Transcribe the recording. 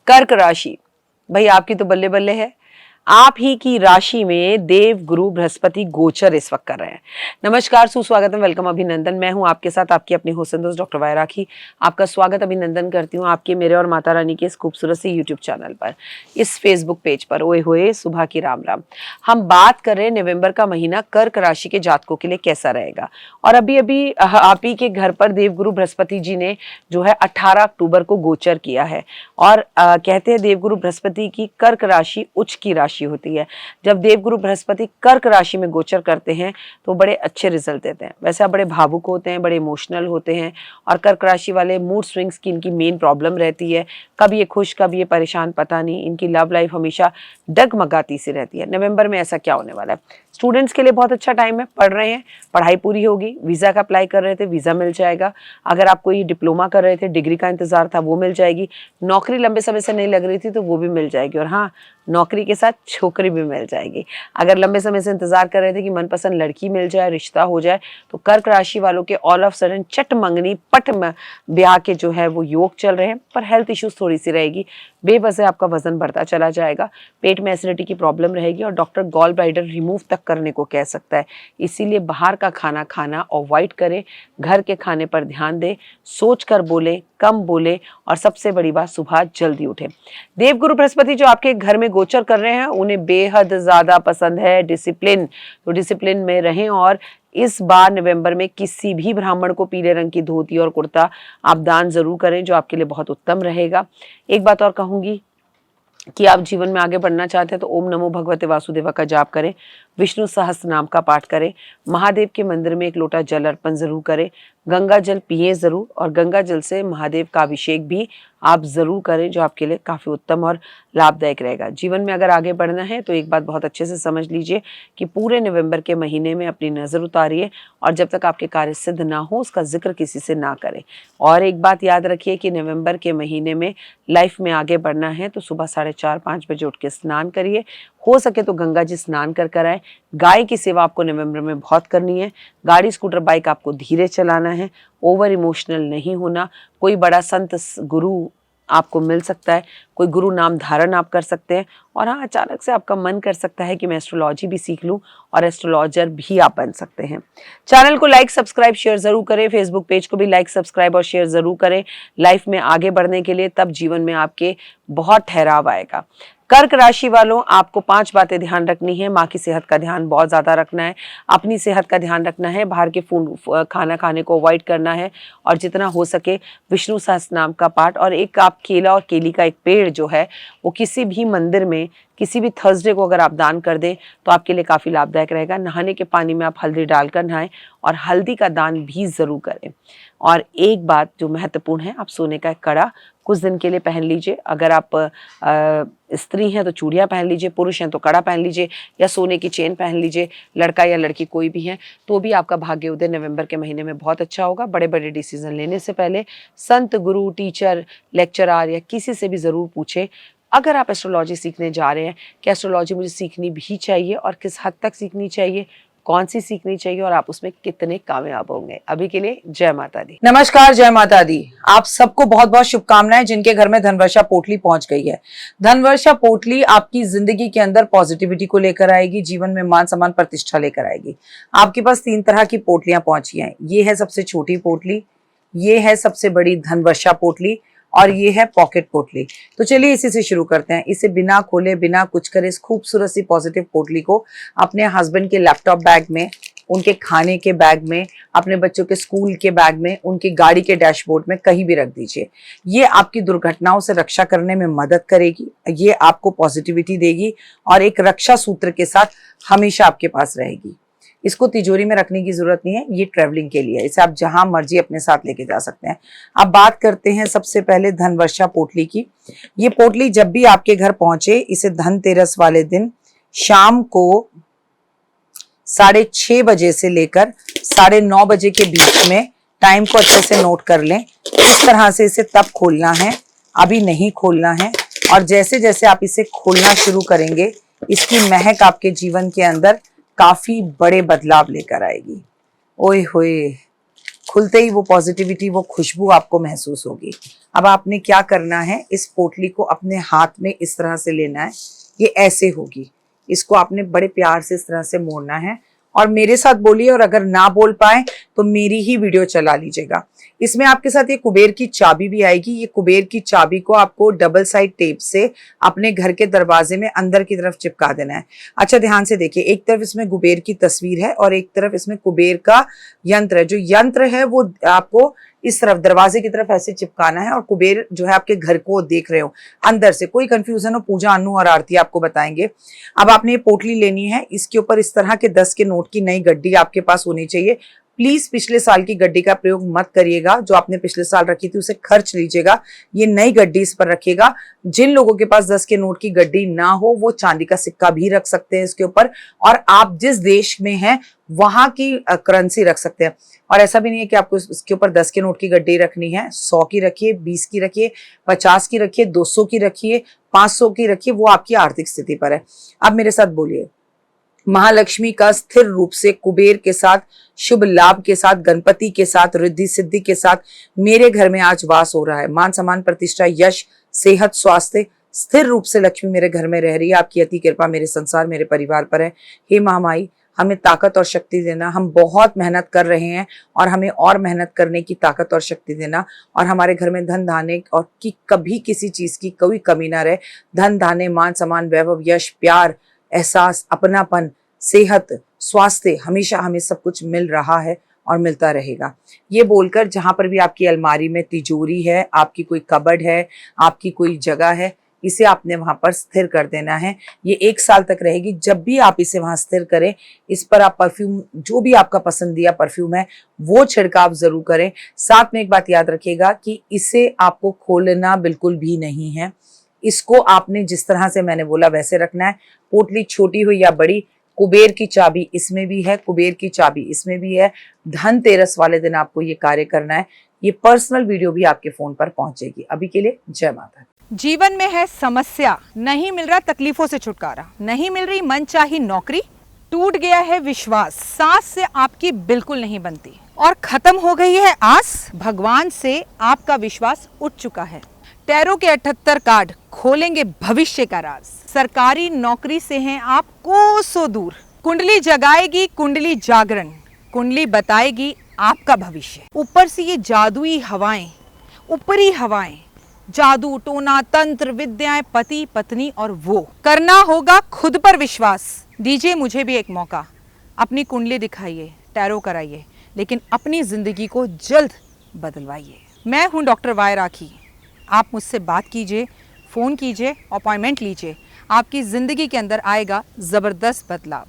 कर्क राशि, भाई आपकी तो बल्ले बल्ले है। आप ही की राशि में देव गुरु बृहस्पति गोचर इस वक्त कर रहे हैं। नमस्कार, सुस्वागतम, वेलकम, अभिनंदन। मैं हूं आपके साथ आपकी अपनी होस्ट दोस्त डॉक्टर वाय राखी। आपका स्वागत अभिनंदन करती हूं आपके, मेरे और माता रानी के इस खूबसूरत से यूट्यूब चैनल पर, इस फेसबुक पेज पर। ओए होए सुबह की राम राम। हम बात कर रहे हैं नवंबर का महीना कर्क राशि के जातकों के लिए कैसा रहेगा। और अभी अभी आप ही के घर पर देवगुरु बृहस्पति जी ने जो है 18 अक्टूबर को गोचर किया है। और कहते हैं देवगुरु बृहस्पति की कर्क राशि उच्च की राशि होती है। जब देवगुरु बृहस्पति कर्क राशि में गोचर करते हैं तो बड़े अच्छे रिजल्ट देते हैं। वैसे आप बड़े भावुक होते हैं, बड़े इमोशनल होते हैं, और कर्क राशि वाले मूड स्विंग्स की इनकी मेन प्रॉब्लम रहती है। कभी ये खुश, कभी ये परेशान, पता नहीं। इनकी लव लाइफ हमेशा डगमगाती सी रहती है। नवंबर में ऐसा क्या होने वाला है? स्टूडेंट्स के लिए बहुत अच्छा टाइम है, पढ़ रहे हैं, पढ़ाई पूरी होगी, वीज़ा का अप्लाई कर रहे थे, वीज़ा मिल जाएगा। अगर आप कोई डिप्लोमा कर रहे थे, डिग्री का इंतजार था, वो मिल जाएगी। नौकरी लंबे समय से नहीं लग रही थी तो वो भी मिल जाएगी। और हाँ, नौकरी के साथ छोकरी भी मिल जाएगी। अगर लंबे समय से इंतजार कर रहे थे कि मनपसंद लड़की मिल जाए, रिश्ता हो जाए, तो कर्क राशि वालों के ऑल ऑफ सडन चट मंगनी पट ब्याह के जो है वो योग चल रहे हैं। पर हेल्थ इश्यूज थोड़ी सी रहेगी। बेवजह आपका वजन बढ़ता चला जाएगा, पेट में एसिडिटी की प्रॉब्लम रहेगी, और डॉक्टर गॉल ब्लैडर रिमूव तक करने को कह सकता है। इसीलिए बाहर का खाना खाना अवॉइड करें, घर के खाने पर ध्यान दें, सोच कर बोलें, कम बोले, और सबसे बड़ी बात, सुबह जल्दी उठें। देवगुरु बृहस्पति जो आपके घर में गोचर कर रहे हैं, उन्हें बेहद ज्यादा पसंद है डिसिप्लिन। तो डिसिप्लिन में रहें। और इस बार नवंबर में किसी भी ब्राह्मण को पीले रंग की धोती और कुर्ता आप दान जरूर करें, जो आपके लिए बहुत उत्तम रहेगा। एक बात और कहूंगी कि आप जीवन में आगे बढ़ना चाहते हैं तो ओम नमो भगवते वासुदेवा का जाप करें, विष्णु सहस्त्र नाम का पाठ करें, महादेव के मंदिर में एक लोटा जल अर्पण जरूर करें, गंगा जल पिए जरूर, और गंगा जल से महादेव का अभिषेक भी आप जरूर करें, जो आपके लिए काफी उत्तम और लाभदायक रहेगा। जीवन में अगर आगे बढ़ना है तो एक बात बहुत अच्छे से समझ लीजिए कि पूरे नवंबर के महीने में अपनी नजर उतारिए, और जब तक आपके कार्य सिद्ध ना हो उसका जिक्र किसी से ना करें। और एक बात याद रखिए कि नवंबर के महीने में लाइफ में आगे बढ़ना है तो सुबह 4:30-5 बजे उठ के स्नान करिए। हो सके तो गंगा जी स्नान कर आए। गाय की सेवा आपको नवंबर में बहुत करनी है। गाड़ी, स्कूटर, बाइक आपको धीरे चलाना है, ओवर इमोशनल नहीं होना। कोई बड़ा संत गुरु आपको मिल सकता है, कोई गुरु नाम धारण आप कर सकते हैं। और हाँ, अचानक से आपका मन कर सकता है कि मैं एस्ट्रोलॉजी भी सीख लूं, और एस्ट्रोलॉजर भी आप बन सकते हैं। चैनल को लाइक, सब्सक्राइब, शेयर जरूर करें। फेसबुक पेज को भी लाइक, सब्सक्राइब और शेयर जरूर करें लाइफ में आगे बढ़ने के लिए। तब जीवन में आपके बहुत ठहराव आएगा। कर्क राशि वालों, आपको 5 बातें ध्यान रखनी है। माँ की सेहत का ध्यान बहुत ज्यादा रखना है, अपनी सेहत का ध्यान रखना है, बाहर के खाना खाने को अवॉइड करना है, और जितना हो सके विष्णु सहस्त्र नाम का पाठ। और एक आप केला और केली का एक पेड़ जो है वो किसी भी मंदिर में किसी भी थर्सडे को अगर आप दान कर दें तो आपके लिए काफी लाभदायक रहेगा। नहाने के पानी में आप हल्दी डालकर नहाएं, और हल्दी का दान भी जरूर करें। और एक बात जो महत्वपूर्ण है, आप सोने का कड़ा कुछ दिन के लिए पहन लीजिए। अगर आप स्त्री हैं तो चूड़ियाँ पहन लीजिए, पुरुष हैं तो कड़ा पहन लीजिए, या सोने की चेन पहन लीजिए। लड़का या लड़की कोई भी है तो भी आपका भाग्य उदय नवंबर के महीने में बहुत अच्छा होगा। बड़े बड़े डिसीजन लेने से पहले संत, गुरु, टीचर, लेक्चरर या किसी से भी ज़रूर पूछें। अगर आप एस्ट्रोलॉजी सीखने जा रहे हैं कि एस्ट्रोलॉजी मुझे सीखनी भी चाहिए, और किस हद तक सीखनी चाहिए, कौन सी सीखनी चाहिए, और आप उसमें कितने कामयाब होंगे। अभी के लिए जय माता दी। नमस्कार, जय माता दी। आप सबको बहुत बहुत शुभकामनाएं जिनके घर में धनवर्षा पोटली पहुंच गई है। धनवर्षा पोटली आपकी जिंदगी के अंदर पॉजिटिविटी को लेकर आएगी, जीवन में मान सम्मान प्रतिष्ठा लेकर आएगी। आपके पास 3 तरह की पोटलियां पहुंची हैं। ये है सबसे छोटी पोटली, ये है सबसे बड़ी धनवर्षा पोटली, और ये है पॉकेट पोटली। तो चलिए इसी से शुरू करते हैं। इसे बिना खोले, बिना कुछ करे, इस खूबसूरत सी पॉजिटिव पोटली को अपने हस्बैंड के लैपटॉप बैग में, उनके खाने के बैग में, अपने बच्चों के स्कूल के बैग में, उनकी गाड़ी के डैशबोर्ड में, कहीं भी रख दीजिए। ये आपकी दुर्घटनाओं से रक्षा करने में मदद करेगी, ये आपको पॉजिटिविटी देगी, और एक रक्षा सूत्र के साथ हमेशा आपके पास रहेगी। इसको तिजोरी में रखने की जरूरत नहीं है, ये ट्रैवलिंग के लिए, इसे आप जहां मर्जी अपने साथ लेके जा सकते हैं। अब बात करते हैं सबसे पहले धनवर्षा पोटली की। ये पोटली जब भी आपके घर पहुंचे, इसे धनतेरस वाले दिन शाम को 6:30 बजे से लेकर 9:30 बजे के बीच में, टाइम को अच्छे से नोट कर लें। इस तरह से इसे तब खोलना है, अभी नहीं खोलना है। और जैसे जैसे आप इसे खोलना शुरू करेंगे, इसकी महक आपके जीवन के अंदर काफी बड़े बदलाव लेकर आएगी। ओए होए, खुलते ही वो पॉजिटिविटी, वो खुशबू आपको महसूस होगी। अब आपने क्या करना है, इस पोटली को अपने हाथ में इस तरह से लेना है, ये ऐसे होगी, इसको आपने बड़े प्यार से इस तरह से मोड़ना है और मेरे साथ बोलिए, और अगर ना बोल पाए तो मेरी ही वीडियो चला लीजिएगा। इसमें आपके साथ ये कुबेर की चाबी भी आएगी। ये कुबेर की चाबी को आपको डबल साइड टेप से अपने घर के दरवाजे में अंदर की तरफ चिपका देना है। अच्छा ध्यान से देखिए, एक तरफ इसमें कुबेर की तस्वीर है और एक तरफ इसमें कुबेर का यंत्र है। जो यंत्र है वो आपको इस तरफ दरवाजे की तरफ ऐसे चिपकाना है और कुबेर जो है आपके घर को देख रहे हो अंदर से। कोई कंफ्यूजन हो, पूजा, अनु और आरती आपको बताएंगे। अब आपने ये पोटली लेनी है, इसके ऊपर इस तरह के 10 के नोट की नई गड्डी आपके पास होनी चाहिए। प्लीज पिछले साल की गड्डी का प्रयोग मत करिएगा, जो आपने पिछले साल रखी थी उसे खर्च लीजिएगा, ये नई गड्डी इस पर रखिएगा। जिन लोगों के पास 10 के नोट की गड्डी ना हो वो चांदी का सिक्का भी रख सकते हैं इसके ऊपर, और आप जिस देश में हैं वहां की करेंसी रख सकते हैं। और ऐसा भी नहीं है कि आपको इसके ऊपर 10 के नोट की गड्डी रखनी है, 100 की रखिए, 20 की रखिए, 50 की रखिए, 200 की रखिए, 500 की रखिए, वो आपकी आर्थिक स्थिति पर है। अब मेरे साथ बोलिए, महालक्ष्मी का स्थिर रूप से कुबेर के साथ, शुभ लाभ के साथ, गणपति के साथ, रिद्धि सिद्धि के साथ मेरे घर में आज वास हो रहा है। मान सम्मान, प्रतिष्ठा, यश, सेहत, स्वास्थ्य, स्थिर रूप से लक्ष्मी मेरे घर में रह रही है। आपकी अति कृपा मेरे संसार, मेरे परिवार पर है। हे महामाई, हमें ताकत और शक्ति देना। हम बहुत मेहनत कर रहे हैं और हमें और मेहनत करने की ताकत और शक्ति देना, और हमारे घर में धन धाने और की कभी किसी चीज की कोई कमी ना रहे। धन धाने, मान सम्मान, वैभव, यश, प्यार, एहसास, अपनापन, सेहत, स्वास्थ्य, हमेशा हमें सब कुछ मिल रहा है और मिलता रहेगा। ये बोलकर जहां पर भी आपकी अलमारी में तिजोरी है, आपकी कोई कबर्ड है, आपकी कोई जगह है, इसे आपने वहां पर स्थिर कर देना है। ये 1 साल तक रहेगी। जब भी आप इसे वहां स्थिर करें, इस पर आप परफ्यूम, जो भी आपका पसंदीदा परफ्यूम है वो छिड़काव जरूर करें। साथ में एक बात याद रखिएगा कि इसे आपको खोलना बिल्कुल भी नहीं है। इसको आपने जिस तरह से मैंने बोला वैसे रखना है। पोटली छोटी हो या बड़ी, कुबेर की चाबी इसमें भी है, कुबेर की चाबी इसमें भी है। धनतेरस वाले दिन आपको ये कार्य करना है। ये पर्सनल वीडियो भी आपके फोन पर पहुंचेगी। अभी के लिए जय माता दी। जीवन में है समस्या, नहीं मिल रहा तकलीफों से छुटकारा, नहीं मिल रही मनचाही नौकरी, टूट गया है विश्वास, सांस से आपकी बिल्कुल नहीं बनती और खत्म हो गई है आस, भगवान से आपका विश्वास उठ चुका है। टैरो के 78 कार्ड खोलेंगे भविष्य का राज। सरकारी नौकरी से हैं आप कोसों दूर। कुंडली जगाएगी कुंडली जागरण, कुंडली बताएगी आपका भविष्य। ऊपर से ये जादुई हवाएं, ऊपरी हवाएं, जादू, टोना, तंत्र, विद्याएं, पति, पत्नी और वो। करना होगा खुद पर विश्वास। दीजिए मुझे भी एक मौका, अपनी कुंडली दिखाइए, टैरो कराइए, लेकिन अपनी जिंदगी को जल्द बदलवाइए। मैं हूं डॉक्टर वाई राखी। आप मुझसे बात कीजिए, फ़ोन कीजिए, अपॉइंटमेंट लीजिए। आपकी ज़िंदगी के अंदर आएगा ज़बरदस्त बदलाव।